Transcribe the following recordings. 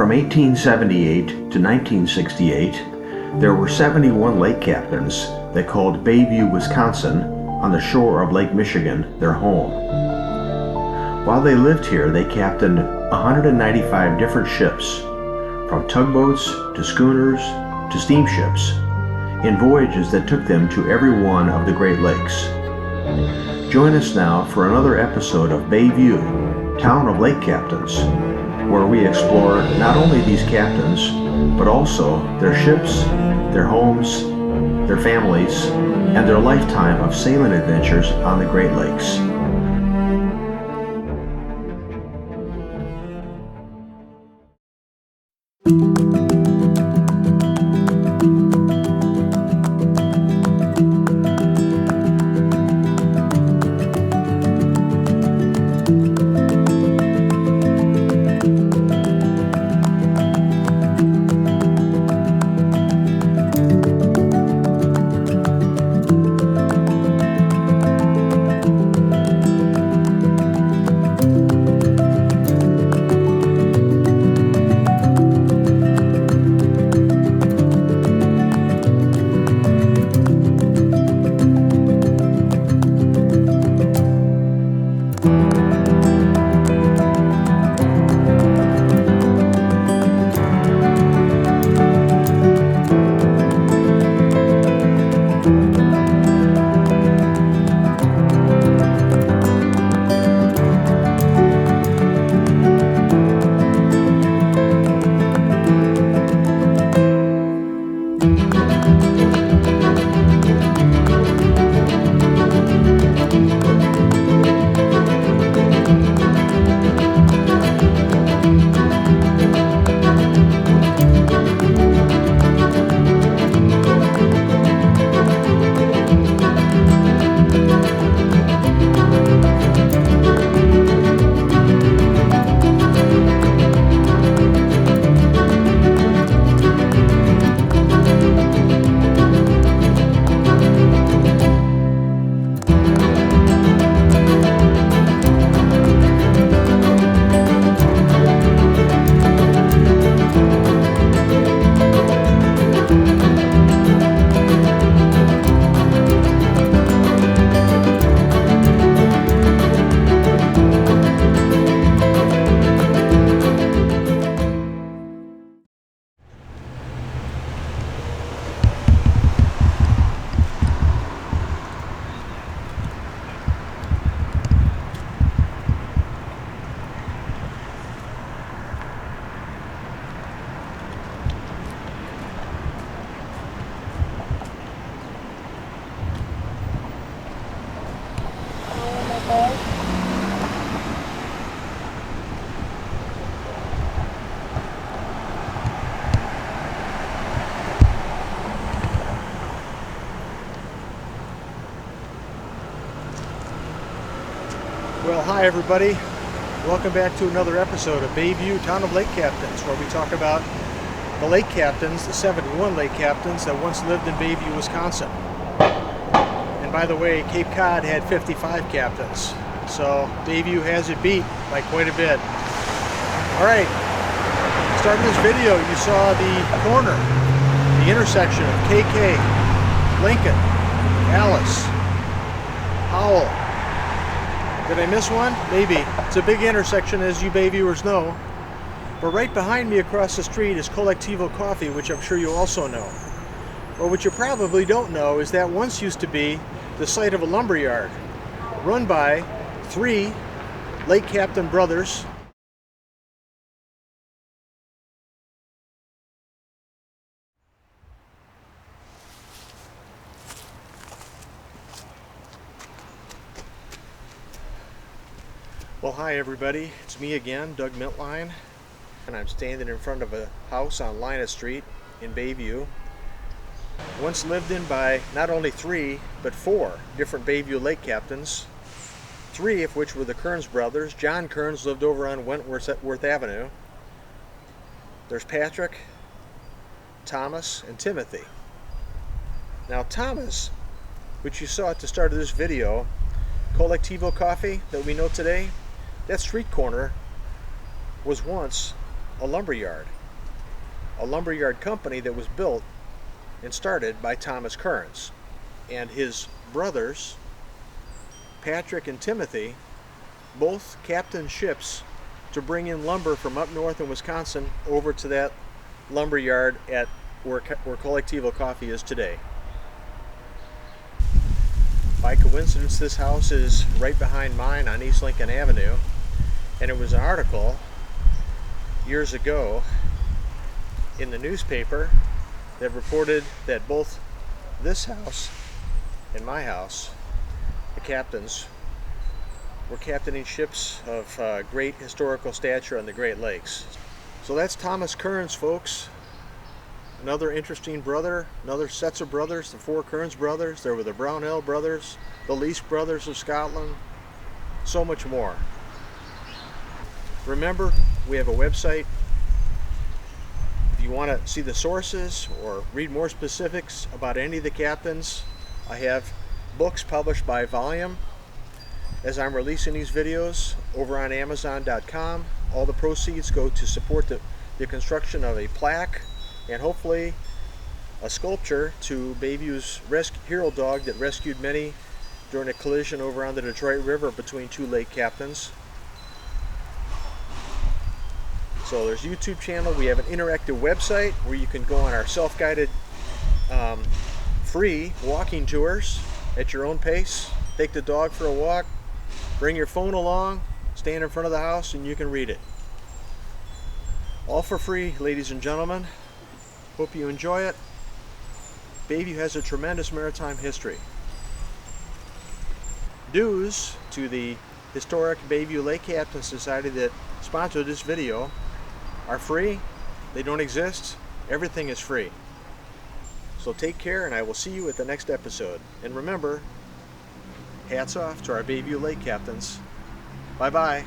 From 1878 to 1968, there were 71 lake captains that called Bayview, Wisconsin, on the shore of Lake Michigan, their home. While they lived here, they captained 195 different ships, from tugboats to schooners to steamships, in voyages that took them to every one of the Great Lakes. Join us now for another episode of Bayview, Town of Lake Captains, where we explore not only these captains, but also their ships, their homes, their families, and their lifetime of sailing adventures on the Great Lakes. Well, hi everybody. Welcome back to another episode of Bayview, Town of Lake Captains, where we talk about the lake captains, the 71 lake captains that once lived in Bayview, Wisconsin. And by the way, Cape Cod had 55 captains, so Bayview has it beat by quite a bit. Alright, starting this video, you saw the corner, the intersection of KK, Lincoln, Ellis, Howell. Did I miss one? Maybe. It's a big intersection, as you Bay viewers know. But right behind me across the street is Collectivo Coffee, which I'm sure you also know. But what you probably don't know is that once used to be the site of a lumberyard run by 3 lake captain brothers. Well, hi everybody, it's me again, Doug Miltline, and I'm standing in front of a house on Linus Street in Bayview. Once lived in by not only 3, but 4 different Bayview lake captains, 3 of which were the Kearns brothers. John Kearns lived over on Wentworth Avenue. There's Patrick, Thomas, and Timothy. Now Thomas, which you saw at the start of this video, Collectivo Coffee that we know today, that street corner was once a lumberyard company that was built and started by Thomas Kearns. And his brothers, Patrick and Timothy, both captained ships to bring in lumber from up north in Wisconsin over to that lumberyard at where Collectivo Coffee is today. By coincidence, this house is right behind mine on East Lincoln Avenue, and it was an article years ago in the newspaper that reported that both this house and my house, the captains, were captaining ships of great historical stature on the Great Lakes. So that's Thomas Kearns, folks. Another interesting brother, another sets of brothers, the four Kearns brothers. There were the Brownell brothers, the Lease brothers of Scotland, so much more. Remember, we have a website. If you want to see the sources or read more specifics about any of the captains, I have books published by volume as I'm releasing these videos over on Amazon.com. All the proceeds go to support the construction of a plaque and hopefully a sculpture to Bayview's hero dog that rescued many during a collision over on the Detroit River between two lake captains. So there's a YouTube channel. We have an interactive website where you can go on our self-guided free walking tours at your own pace. Take the dog for a walk, bring your phone along, stand in front of the house, and you can read it. All for free, ladies and gentlemen. Hope you enjoy it. Bayview has a tremendous maritime history. Dues to the historic Bayview Lake Captain Society that sponsored this video are free. They don't exist. Everything is free. So take care, and I will see you at the next episode. And remember, hats off to our Bayview Lake Captains. Bye-bye.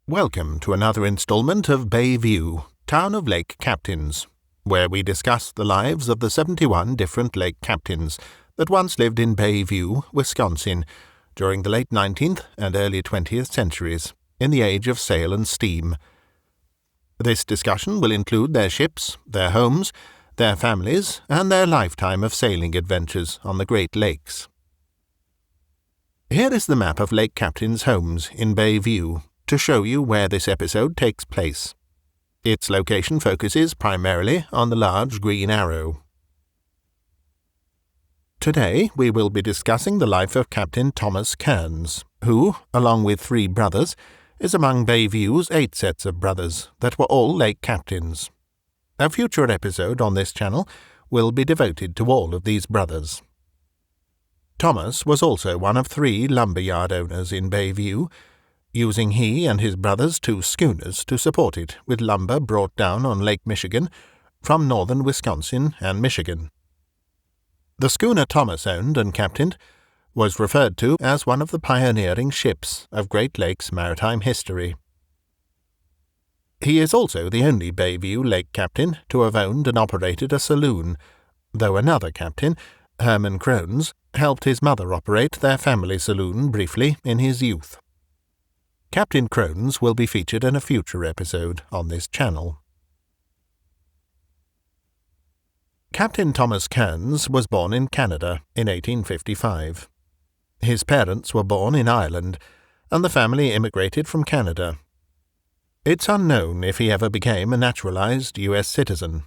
Welcome to another installment of Bayview, Town of Lake Captains, where we discuss the lives of the 71 different lake captains that once lived in Bayview, Wisconsin, during the late 19th and early 20th centuries, in the age of sail and steam. This discussion will include their ships, their homes, their families, and their lifetime of sailing adventures on the Great Lakes. Here is the map of lake captains' homes in Bayview, to show you where this episode takes place. Its location focuses primarily on the large green arrow. Today we will be discussing the life of Captain Thomas Kearns, who, along with 3 brothers, is among Bayview's 8 sets of brothers that were all lake captains. A future episode on this channel will be devoted to all of these brothers. Thomas was also one of 3 lumberyard owners in Bayview, using he and his brothers 2 schooners to support it with lumber brought down on Lake Michigan from northern Wisconsin and Michigan. The schooner Thomas owned and captained was referred to as one of the pioneering ships of Great Lakes maritime history. He is also the only Bayview lake captain to have owned and operated a saloon, though another captain, Herman Kearns, helped his mother operate their family saloon briefly in his youth. Captain Kearns will be featured in a future episode on this channel. Captain Thomas Kearns was born in Canada in 1855. His parents were born in Ireland, and the family immigrated from Canada. It's unknown if he ever became a naturalized U.S. citizen.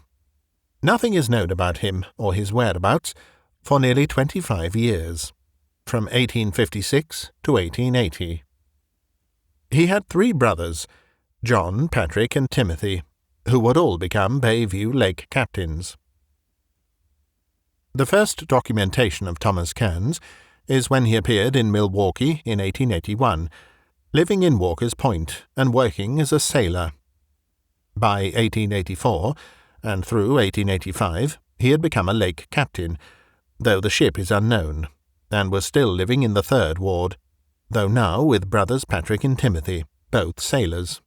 Nothing is known about him or his whereabouts for nearly 25 years, from 1856 to 1880. He had 3 brothers, John, Patrick, and Timothy, who would all become Bayview lake captains. The first documentation of Thomas Kearns is when he appeared in Milwaukee in 1881, living in Walker's Point and working as a sailor. By 1884, and through 1885, he had become a lake captain, though the ship is unknown, and was still living in the 3rd ward, though now with brothers Patrick and Timothy, both sailors.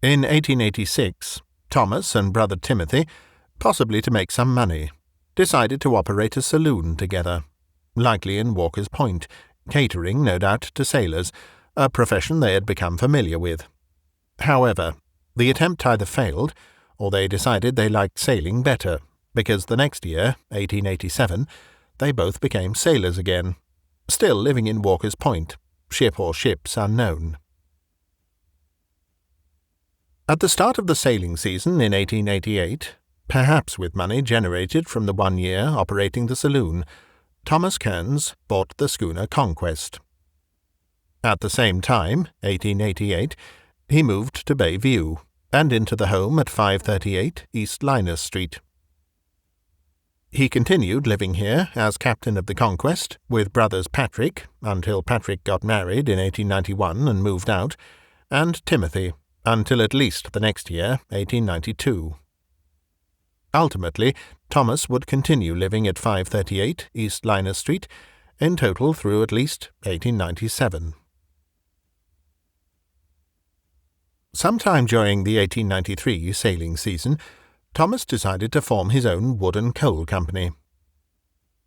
In 1886, Thomas and brother Timothy, possibly to make some money, decided to operate a saloon together, likely in Walker's Point, catering no doubt to sailors, a profession they had become familiar with. However, the attempt either failed, or they decided they liked sailing better, because the next year, 1887, they both became sailors again, still living in Walker's Point, ship or ships unknown. At the start of the sailing season in 1888, perhaps with money generated from the 1 year operating the saloon, Thomas Kearns bought the schooner Conquest. At the same time, 1888, he moved to Bayview and into the home at 538 East Linus Street. He continued living here as captain of the Conquest with brothers Patrick, until Patrick got married in 1891 and moved out, and Timothy, until at least the next year, 1892. Ultimately, Thomas would continue living at 538 East Linus Street, in total through at least 1897. Sometime during the 1893 sailing season, Thomas decided to form his own wood and coal company.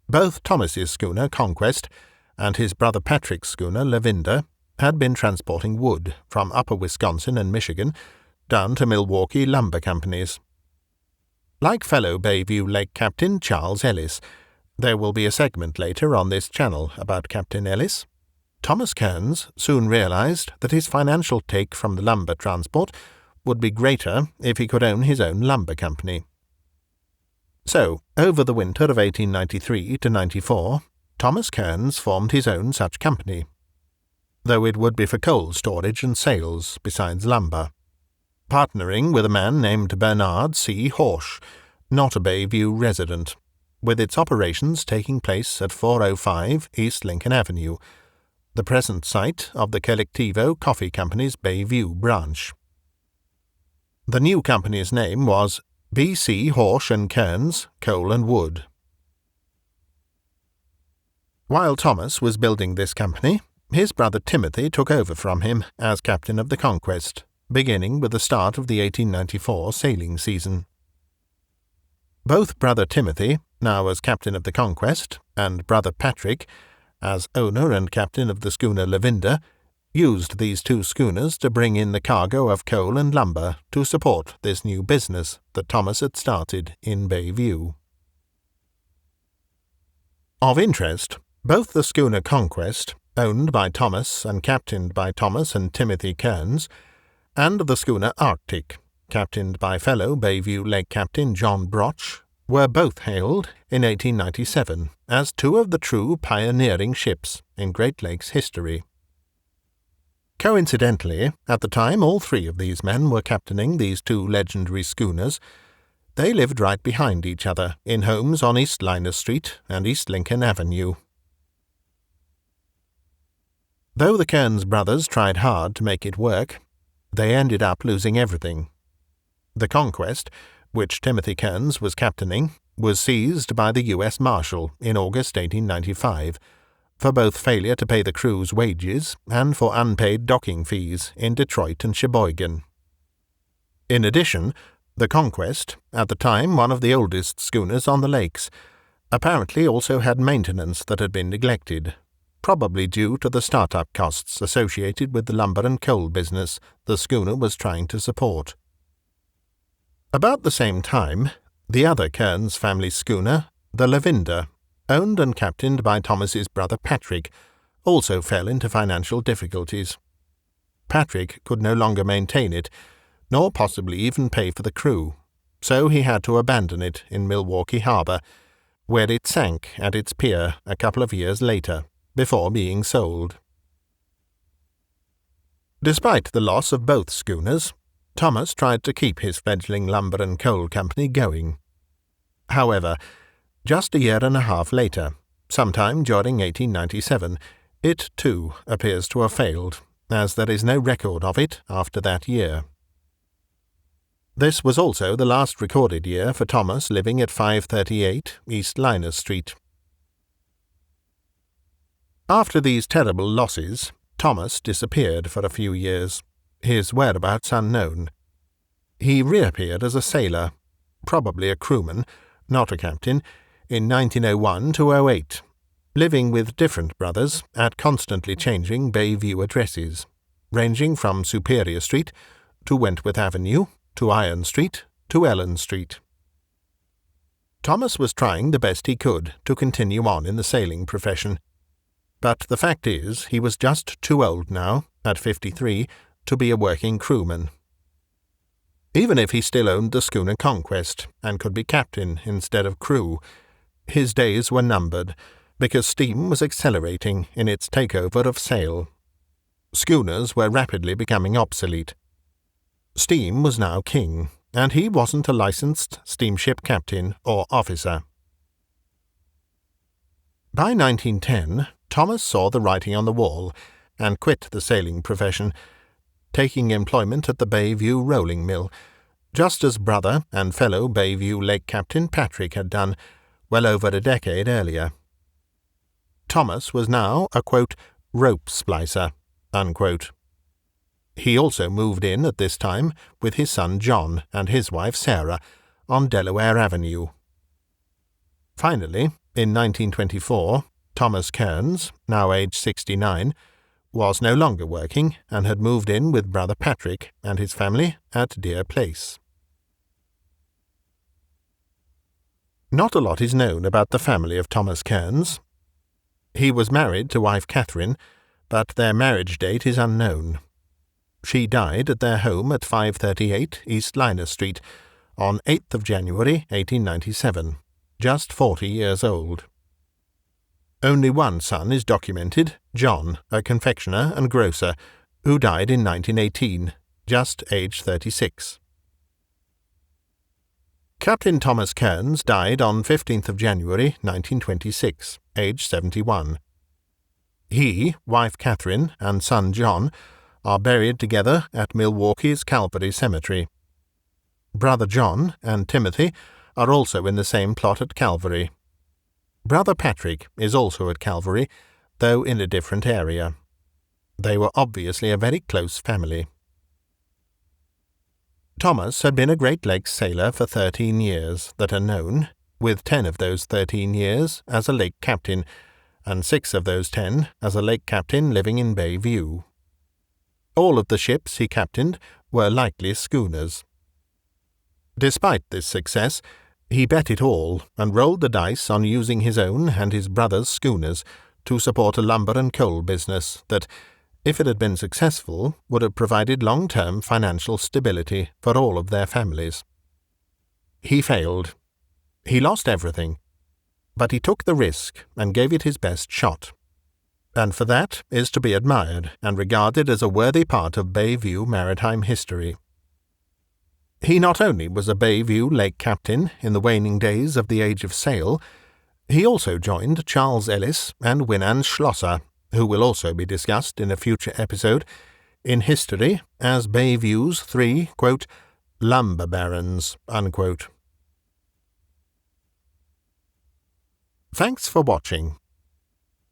Both Thomas's schooner Conquest and his brother Patrick's schooner Lavender had been transporting wood from upper Wisconsin and Michigan down to Milwaukee lumber companies. Like fellow Bayview Lake Captain Charles Ellis, there will be a segment later on this channel about Captain Ellis, Thomas Kearns soon realized that his financial take from the lumber transport would be greater if he could own his own lumber company. So, over the winter of 1893 to 94, Thomas Kearns formed his own such company, though it would be for coal storage and sales besides lumber, partnering with a man named Bernard C. Horsch, not a Bayview resident, with its operations taking place at 405 East Lincoln Avenue, the present site of the Collectivo Coffee Company's Bayview branch. The new company's name was B.C. Horsch and Kearns, Coal and Wood. While Thomas was building this company, his brother Timothy took over from him as captain of the Conquest, beginning with the start of the 1894 sailing season. Both brother Timothy, now as captain of the Conquest, and brother Patrick, as owner and captain of the schooner Lavender, used these two schooners to bring in the cargo of coal and lumber to support this new business that Thomas had started in Bayview. Of interest, both the schooner Conquest, owned by Thomas and captained by Thomas and Timothy Kearns, and the schooner Arctic, captained by fellow Bayview Lake Captain John Broch, were both hailed in 1897 as two of the true pioneering ships in Great Lakes history. Coincidentally, at the time all three of these men were captaining these two legendary schooners, they lived right behind each other in homes on East Linus Street and East Lincoln Avenue. Though the Kearns brothers tried hard to make it work, they ended up losing everything. The Conquest, which Timothy Kearns was captaining, was seized by the U.S. Marshal in August 1895, for both failure to pay the crew's wages and for unpaid docking fees in Detroit and Sheboygan. In addition, the Conquest, at the time one of the oldest schooners on the lakes, apparently also had maintenance that had been neglected, probably due to the start-up costs associated with the lumber and coal business the schooner was trying to support. About the same time, the other Kearns family schooner, the Lavender, owned and captained by Thomas's brother Patrick, also fell into financial difficulties. Patrick could no longer maintain it, nor possibly even pay for the crew, so he had to abandon it in Milwaukee Harbor, where it sank at its pier a couple of years later, before being sold. Despite the loss of both schooners, Thomas tried to keep his fledgling lumber and coal company going. However, just a year and a half later, sometime during 1897, it too appears to have failed, as there is no record of it after that year. This was also the last recorded year for Thomas living at 538 East Linus Street. After these terrible losses, Thomas disappeared for a few years, his whereabouts unknown. He reappeared as a sailor, probably a crewman, not a captain, in 1901 to 08, living with different brothers at constantly changing Bayview addresses, ranging from Superior Street to Wentworth Avenue to Iron Street to Ellen Street. Thomas was trying the best he could to continue on in the sailing profession, but the fact is he was just too old now, at 53, to be a working crewman. Even if he still owned the schooner Conquest and could be captain instead of crew, his days were numbered because steam was accelerating in its takeover of sail. Schooners were rapidly becoming obsolete. Steam was now king, and he wasn't a licensed steamship captain or officer. By 1910, Thomas saw the writing on the wall and quit the sailing profession, taking employment at the Bayview rolling mill, just as brother and fellow Bayview lake captain Patrick had done well over a decade earlier. Thomas was now a, quote, rope splicer, unquote. He also moved in at this time with his son John and his wife Sarah on Delaware Avenue. Finally, in 1924, Thomas Kearns, now aged 69, was no longer working and had moved in with brother Patrick and his family at Deer Place. Not a lot is known about the family of Thomas Kearns. He was married to wife Catherine, but their marriage date is unknown. She died at their home at 538 East Linus Street on 8th of January 1897, just 40 years old. Only one son is documented, John, a confectioner and grocer, who died in 1918, just aged 36. Captain Thomas Kearns died on 15th of January 1926, aged 71. He, wife Catherine, and son John are buried together at Milwaukee's Calvary Cemetery. Brother John and Timothy are also in the same plot at Calvary. Brother Patrick is also at Calvary, though in a different area. They were obviously a very close family. Thomas had been a Great Lakes sailor for 13 years that are known, with 10 of those 13 years as a lake captain, and 6 of those 10 as a lake captain living in Bayview. All of the ships he captained were likely schooners. Despite this success, he bet it all and rolled the dice on using his own and his brother's schooners to support a lumber and coal business that, if it had been successful, would have provided long-term financial stability for all of their families. He failed. He lost everything, but he took the risk and gave it his best shot, and for that is to be admired and regarded as a worthy part of Bayview maritime history. He not only was a Bayview lake captain in the waning days of the Age of Sail, he also joined Charles Ellis and Winand Schlosser, who will also be discussed in a future episode, in history as Bayview's 3, quote, lumber barons, unquote. Thanks for watching.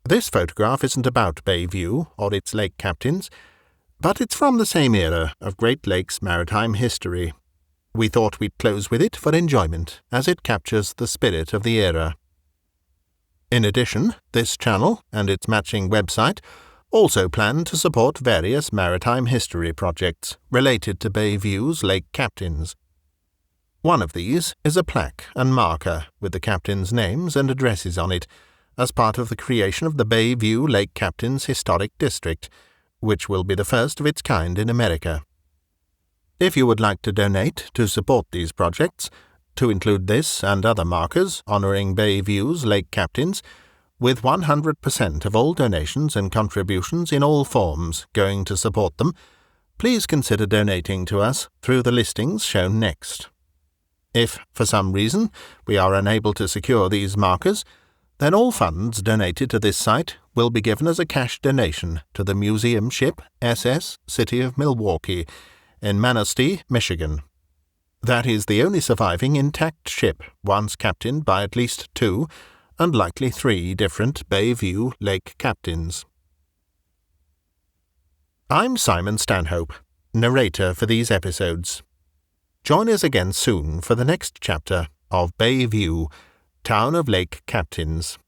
This photograph isn't about Bayview or its lake captains, but it's from the same era of Great Lakes maritime history. We thought we'd close with it for enjoyment, as it captures the spirit of the era. In addition, this channel and its matching website also plan to support various maritime history projects related to Bayview's lake captains. One of these is a plaque and marker with the captains' names and addresses on it, as part of the creation of the Bayview Lake Captains Historic District, which will be the first of its kind in America. If you would like to donate to support these projects, to include this and other markers honoring Bayview's lake captains, with 100% of all donations and contributions in all forms going to support them, please consider donating to us through the listings shown next. If, for some reason, we are unable to secure these markers, then all funds donated to this site will be given as a cash donation to the museum ship SS City of Milwaukee in Manistee, Michigan. That is the only surviving intact ship once captained by at least 2 and likely 3 different Bayview lake captains. I'm Simon Stanhope, narrator for these episodes. Join us again soon for the next chapter of Bayview, Town of Lake Captains.